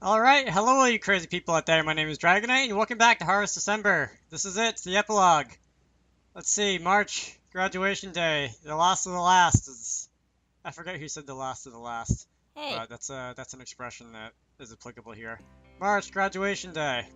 Alright, hello all you crazy people out there, my name is Dragonite, and welcome back to Harvest December. This is it, the epilogue. Let's see, March, graduation day, the last of the last is... I forget who said the last of the last, Hey, but that's an expression that is applicable here. March, graduation day.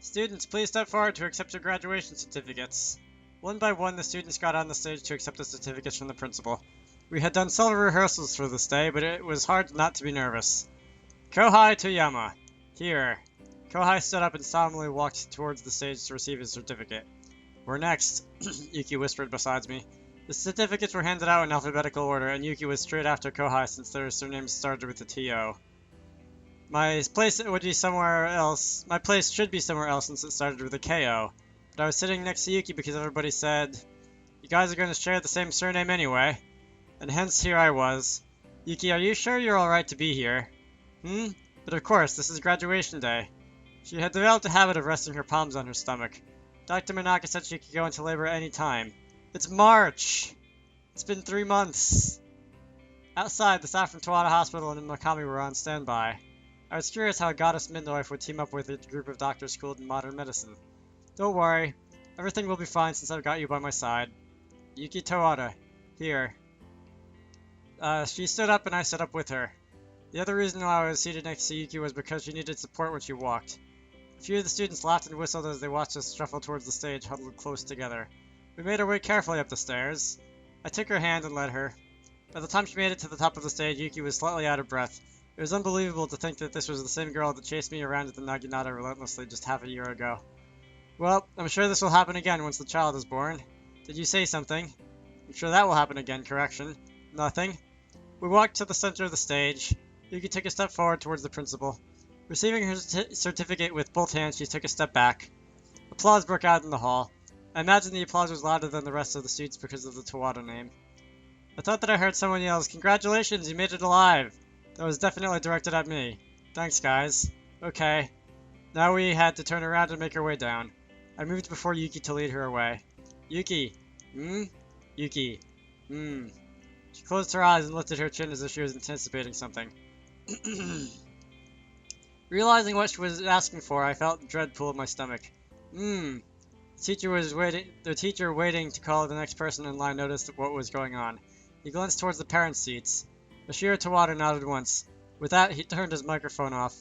Students, please step forward to accept your graduation certificates. One by one, the students got on the stage to accept the certificates from the principal. We had done several rehearsals for this day, but it was hard not to be nervous. Kohai Toyama. Here. Kohai stood up and solemnly walked towards the stage to receive his certificate. We're next, Yuki whispered beside me. The certificates were handed out in alphabetical order, and Yuki was straight after Kohai since their surnames started with a T-O. My place would be somewhere else. My place should be somewhere else since it started with a K-O. But I was sitting next to Yuki because everybody said, you guys are going to share the same surname anyway. And hence here I was. Yuki, are you sure you're alright to be here? But of course, this is graduation day. She had developed a habit of resting her palms on her stomach. Dr. Manaka said she could go into labor any time. It's March! It's been 3 months! Outside, the staff from Towada Hospital and Makami were on standby. I was curious how a goddess midwife would team up with a group of doctors schooled in modern medicine. Don't worry, everything will be fine since I've got you by my side. Yuki Towada, here. She stood up and I stood up with her. The other reason why I was seated next to Yuki was because she needed support when she walked. A few of the students laughed and whistled as they watched us shuffle towards the stage, huddled close together. We made our way carefully up the stairs. I took her hand and led her. By the time she made it to the top of the stage, Yuki was slightly out of breath. It was unbelievable to think that this was the same girl that chased me around at the Naginata relentlessly just half a year ago. Well, I'm sure this will happen again once the child is born. Did you say something? I'm sure that will happen again, correction. Nothing. We walked to the center of the stage. Yuki took a step forward towards the principal. Receiving her certificate with both hands, she took a step back. Applause broke out in the hall. I imagine the applause was louder than the rest of the students because of the Towada name. I thought that I heard someone yell, "Congratulations, you made it alive!" That was definitely directed at me. Thanks, guys. Okay. Now we had to turn around and make our way down. I moved before Yuki to lead her away. Yuki. Yuki. She closed her eyes and lifted her chin as if she was anticipating something. Realizing what she was asking for, I felt dread pull at my stomach. The teacher waiting to call the next person in line noticed what was going on. He glanced towards the parents' seats. Shiro Towada nodded once. With that, he turned his microphone off.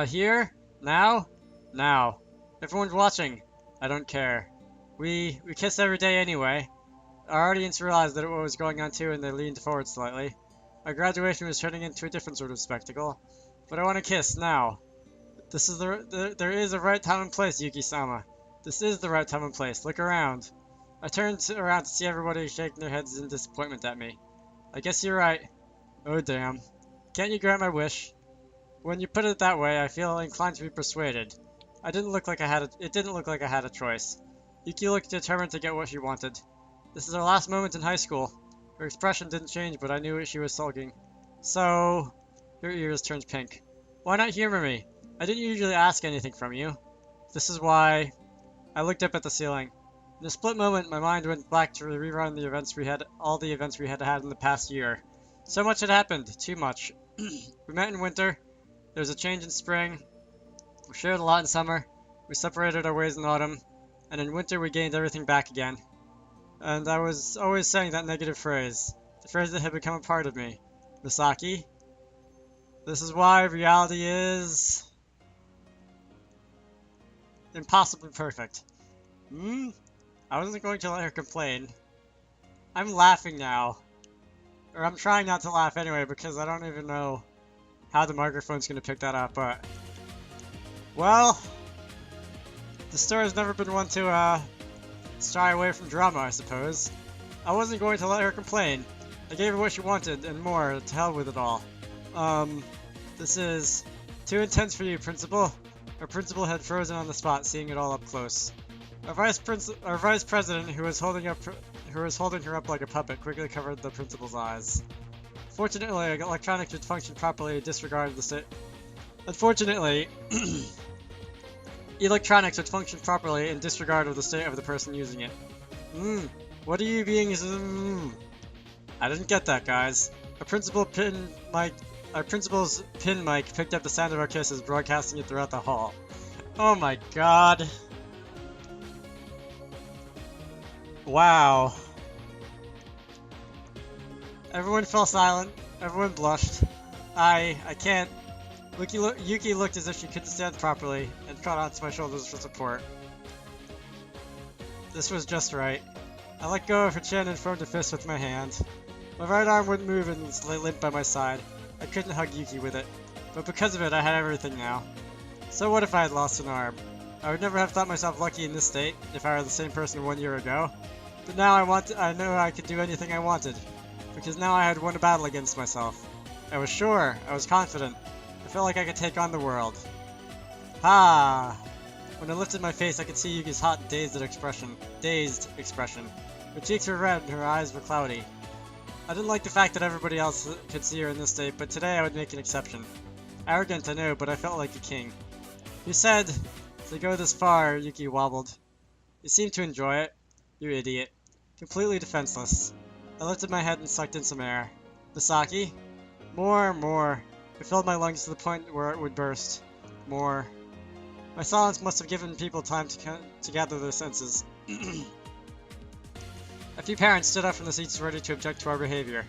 Here? Now? Now. Everyone's watching. I don't care. We kiss every day anyway. Our audience realized that what was going on too, and they leaned forward slightly. Our graduation was turning into a different sort of spectacle. But I want to kiss, now. This is there is a right time and place, Yuki-sama. This is the right time and place. Look around. I turned around to see everybody shaking their heads in disappointment at me. I guess you're right. Oh damn. Can't you grant my wish? When you put it that way, I feel inclined to be persuaded. It didn't look like I had a choice. Yuki looked determined to get what she wanted. This is our last moment in high school. Her expression didn't change, but I knew she was sulking. So... Her ears turned pink. Why not humor me? I didn't usually ask anything from you. This is why... I looked up at the ceiling. In a split moment, my mind went back to rerun all the events we had in the past year. So much had happened. Too much. We met in winter. There was a change in spring. We shared a lot in summer. We separated our ways in autumn. And in winter, we gained everything back again. And I was always saying that negative phrase. The phrase that had become a part of me. Masaki? This is why reality is... impossibly perfect. I wasn't going to let her complain. I'm laughing now. Or I'm trying not to laugh anyway because I don't even know how the microphone's going to pick that up, but... Well... The story's never been one to, shy away from drama, I suppose. I wasn't going to let her complain. I gave her what she wanted, and more, to hell with it all. This is too intense for you, Principal. Our principal had frozen on the spot, seeing it all up close. Our vice president, who was holding her up like a puppet, quickly covered the principal's eyes. Fortunately, electronics would function properly and disregarded the state. Unfortunately, electronics would function properly in disregard of the state of the person using it. What are you being? I didn't get that, guys. A principal pinned my Our principal's pin mic picked up the sound of our kisses, broadcasting it throughout the hall. Oh my god. Wow. Everyone fell silent. Everyone blushed. I can't. Yuki looked as if she couldn't stand properly and caught onto my shoulders for support. This was just right. I let go of her chin and formed a fist with my hand. My right arm wouldn't move and lay limp by my side. I couldn't hug Yuki with it, but because of it I had everything now. So what if I had lost an arm? I would never have thought myself lucky in this state if I were the same person 1 year ago. But now I knew I could do anything I wanted, because now I had won a battle against myself. I was sure, I was confident. I felt like I could take on the world. Ha! When I lifted my face, I could see Yuki's hot, dazed expression. Her cheeks were red and her eyes were cloudy. I didn't like the fact that everybody else could see her in this state, but today I would make an exception. Arrogant, I know, but I felt like a king. You said to go this far, Yuki wobbled. You seem to enjoy it. You idiot. Completely defenseless. I lifted my head and sucked in some air. Masaki? More. It filled my lungs to the point where it would burst. More. My silence must have given people time to gather their senses. A few parents stood up from the seats ready to object to our behavior,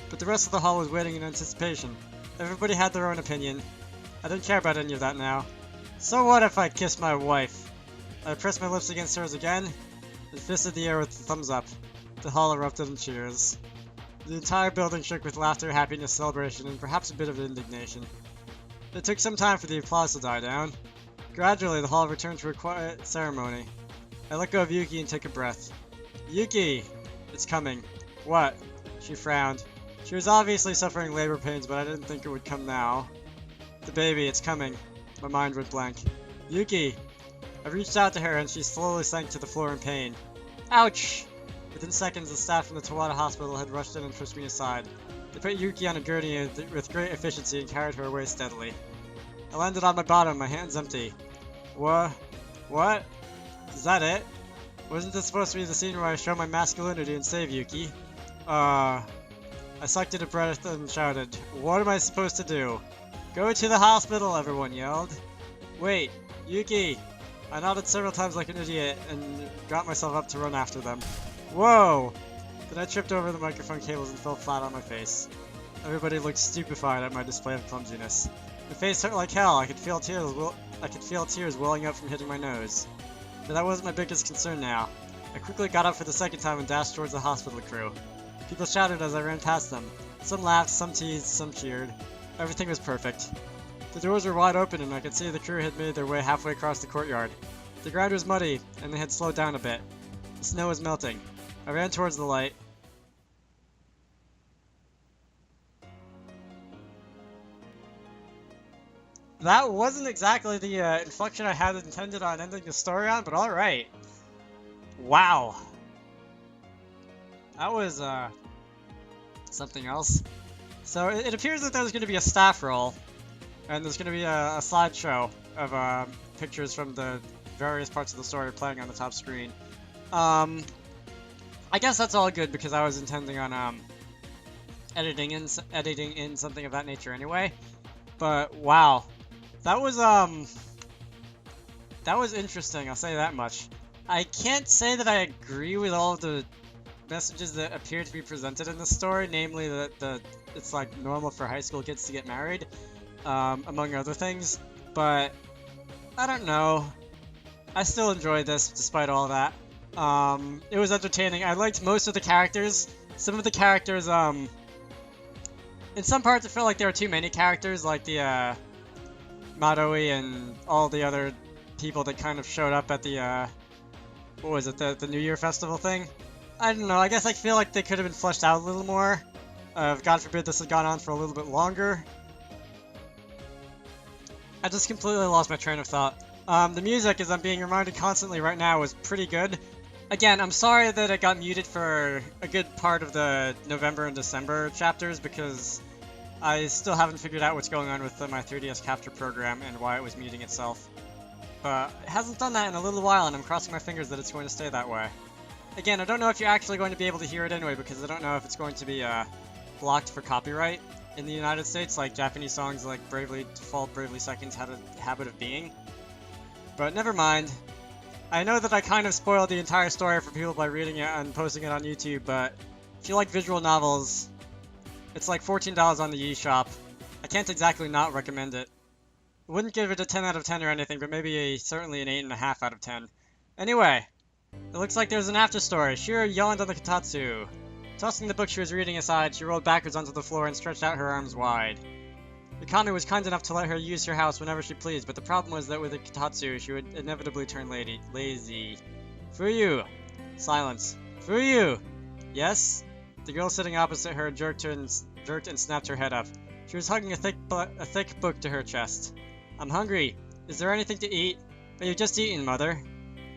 but the rest of the hall was waiting in anticipation. Everybody had their own opinion. I didn't care about any of that now. So what if I kissed my wife? I pressed my lips against hers again, and fisted the air with the thumbs up. The hall erupted in cheers. The entire building shook with laughter, happiness, celebration, and perhaps a bit of indignation. It took some time for the applause to die down. Gradually, the hall returned to a quiet ceremony. I let go of Yuki and took a breath. Yuki! It's coming. What? She frowned. She was obviously suffering labor pains, but I didn't think it would come now. The baby, it's coming. My mind went blank. Yuki! I reached out to her and she slowly sank to the floor in pain. Ouch! Within seconds, the staff from the Towada hospital had rushed in and pushed me aside. They put Yuki on a gurney with great efficiency and carried her away steadily. I landed on my bottom, my hands empty. What? Is that it? Wasn't this supposed to be the scene where I show my masculinity and save Yuki? I sucked in a breath and shouted, what am I supposed to do? Go to the hospital, everyone yelled. Wait, Yuki! I nodded several times like an idiot and got myself up to run after them. Whoa! Then I tripped over the microphone cables and fell flat on my face. Everybody looked stupefied at my display of clumsiness. My face hurt like hell. I could feel tears welling up from hitting my nose. But that wasn't my biggest concern now. I quickly got up for the second time and dashed towards the hospital crew. People shouted as I ran past them. Some laughed, some teased, some cheered. Everything was perfect. The doors were wide open and I could see the crew had made their way halfway across the courtyard. The ground was muddy and they had slowed down a bit. The snow was melting. I ran towards the light. That wasn't exactly the inflection I had intended on ending the story on, but alright. Wow. That was, something else. So it appears that there's going to be a staff roll, and there's going to be a slideshow of pictures from the various parts of the story playing on the top screen. I guess that's all good because I was intending on editing in something of that nature anyway. But wow. That was interesting, I'll say that much. I can't say that I agree with all of the messages that appear to be presented in the story, namely that it's like normal for high school kids to get married, among other things, but I don't know. I still enjoyed this despite all that. It was entertaining. I liked most of the characters. Some of the characters, in some parts it felt like there were too many characters, like the, Madoe and all the other people that kind of showed up at the, what was it, the New Year Festival thing? I don't know, I guess I feel like they could have been fleshed out a little more. God forbid this had gone on for a little bit longer. I just completely lost my train of thought. The music, as I'm being reminded constantly right now, was pretty good. Again, I'm sorry that it got muted for a good part of the November and December chapters because I still haven't figured out what's going on with my 3DS capture program and why it was muting itself. But it hasn't done that in a little while and I'm crossing my fingers that it's going to stay that way. Again, I don't know if you're actually going to be able to hear it anyway because I don't know if it's going to be blocked for copyright. in the United States, like Japanese songs like Bravely Default, Bravely Seconds had a habit of being. But never mind. I know that I kind of spoiled the entire story for people by reading it and posting it on YouTube, but if you like visual novels, it's like $14 on the eShop. I can't exactly not recommend it. I wouldn't give it a 10 out of 10 or anything, but maybe certainly an 8.5 out of 10. Anyway, it looks like there's an after story. Shiro yawned on the kotatsu. Tossing the book she was reading aside, she rolled backwards onto the floor and stretched out her arms wide. Tagami was kind enough to let her use her house whenever she pleased, but the problem was that with the kotatsu, she would inevitably turn lazy. Fuyu! Silence. Fuyu! Yes? The girl sitting opposite her jerked and snapped her head up. She was hugging a thick book to her chest. I'm hungry. Is there anything to eat? But you've just eaten, Mother.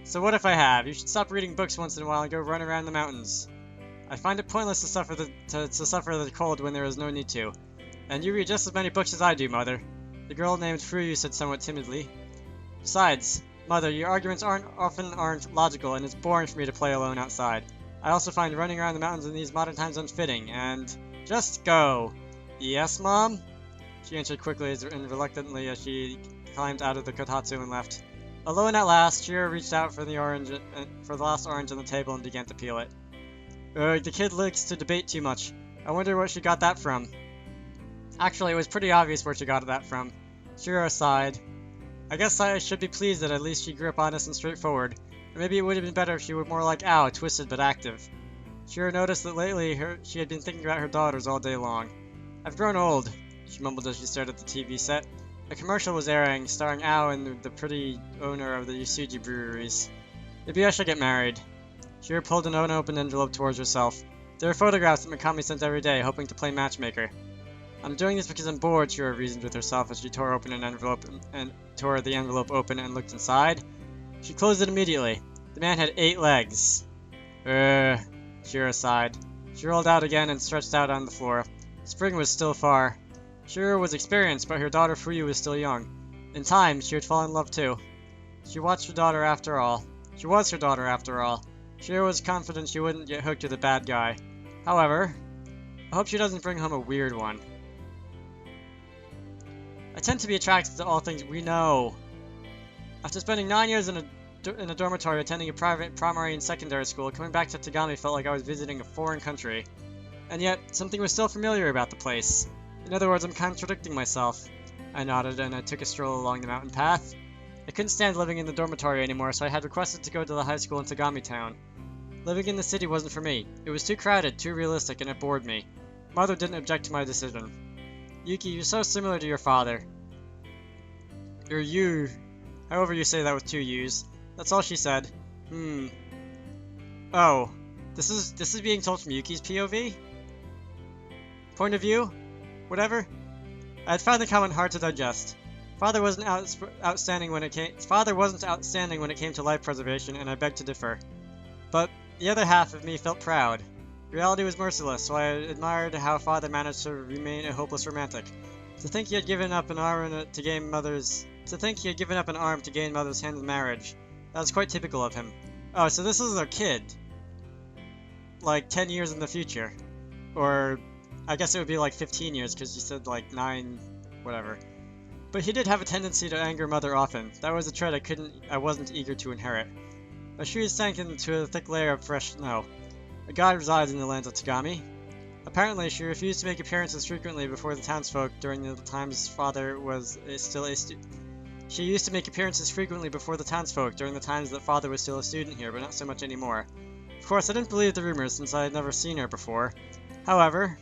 So what if I have? You should stop reading books once in a while and go run around the mountains. I find it pointless to suffer the cold when there is no need to. And you read just as many books as I do, Mother. The girl named Fuyu said somewhat timidly. Besides, Mother, your arguments often aren't logical, and it's boring for me to play alone outside. I also find running around the mountains in these modern times unfitting, and... Just go! Yes, Mom? She answered quickly and reluctantly as she climbed out of the kotatsu and left. Alone at last, Shiro reached out for the last orange on the table and began to peel it. The kid likes to debate too much. I wonder where she got that from. Actually, it was pretty obvious where she got that from. Shiro sighed. I guess I should be pleased that at least she grew up honest and straightforward. Or maybe it would have been better if she were more like Ao, twisted but active. Shiro noticed that lately she had been thinking about her daughters all day long. I've grown old, she mumbled as she stared at the TV set. A commercial was airing, starring Ao and the pretty owner of the Yusuji breweries. Maybe I should get married. Shiro pulled an unopened envelope towards herself. There were photographs that Mikami sent every day, hoping to play matchmaker. I'm doing this because I'm bored, Shiro reasoned with herself as she tore the envelope open and looked inside. She closed it immediately. The man had 8 legs. Shiro sighed. She rolled out again and stretched out on the floor. Spring was still far. Shiro was experienced, but her daughter Fuyu was still young. In time, she would fall in love too. She was her daughter after all. Shiro was confident she wouldn't get hooked with a bad guy. However, I hope she doesn't bring home a weird one. I tend to be attracted to all things we know. After spending 9 years in a dormitory attending a private primary and secondary school, coming back to Tagami felt like I was visiting a foreign country. And yet, something was still familiar about the place. In other words, I'm contradicting myself. I nodded and I took a stroll along the mountain path. I couldn't stand living in the dormitory anymore, so I had requested to go to the high school in Tagami town. Living in the city wasn't for me. It was too crowded, too realistic, and it bored me. Mother didn't object to my decision. Yuki, you're so similar to your father. Or you. However you say that with 2 U's. That's all she said. Oh. This is being told from Yuki's POV? Point of view? Whatever? I had found the comment hard to digest. Father wasn't outstanding when it came to life preservation, and I begged to differ. But the other half of me felt proud. Reality was merciless, so I admired how Father managed to remain a hopeless romantic. To think he had given up an arm to gain Mother's hand in marriage. That was quite typical of him. Oh, so this is a kid. Like 10 years in the future. Or I guess it would be like 15 years because you said like 9, whatever. But he did have a tendency to anger Mother often. That was a trait I wasn't eager to inherit. My shoes sank into a thick layer of fresh snow. A god resides in the lands of Tagami. Apparently, she refused to make appearances frequently before the townsfolk during the times Father was still a student. She used to make appearances frequently before the townsfolk during the times that Father was still a student here, but not so much anymore. Of course, I didn't believe the rumors since I had never seen her before. However,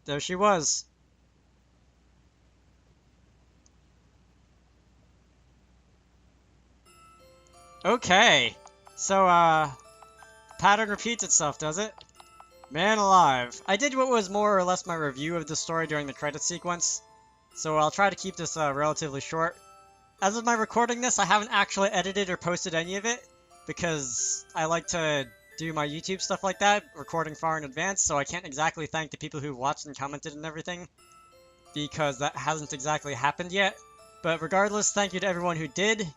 there she was. Okay, so, pattern repeats itself, does it? Man alive. I did what was more or less my review of the story during the credit sequence, so I'll try to keep this, relatively short. As of my recording this, I haven't actually edited or posted any of it, because I like to do my YouTube stuff like that, recording far in advance, so I can't exactly thank the people who watched and commented and everything, because that hasn't exactly happened yet. But regardless, thank you to everyone who did,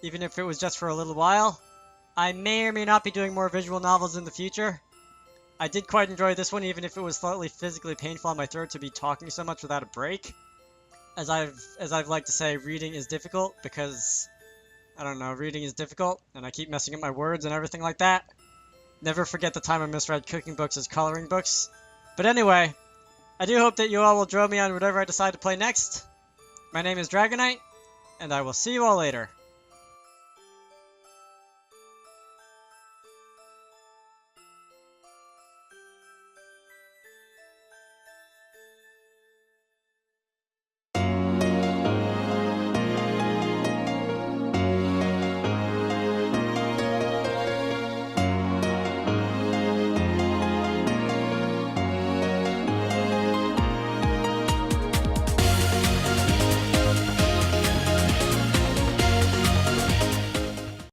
even if it was just for a little while. I may or may not be doing more visual novels in the future. I did quite enjoy this one, even if it was slightly physically painful on my throat to be talking so much without a break. As I've liked to say, reading is difficult because, I don't know, reading is difficult, and I keep messing up my words and everything like that. Never forget the time I misread cooking books as coloring books. But anyway, I do hope that you all will join me on whatever I decide to play next. My name is Dragonite, and I will see you all later.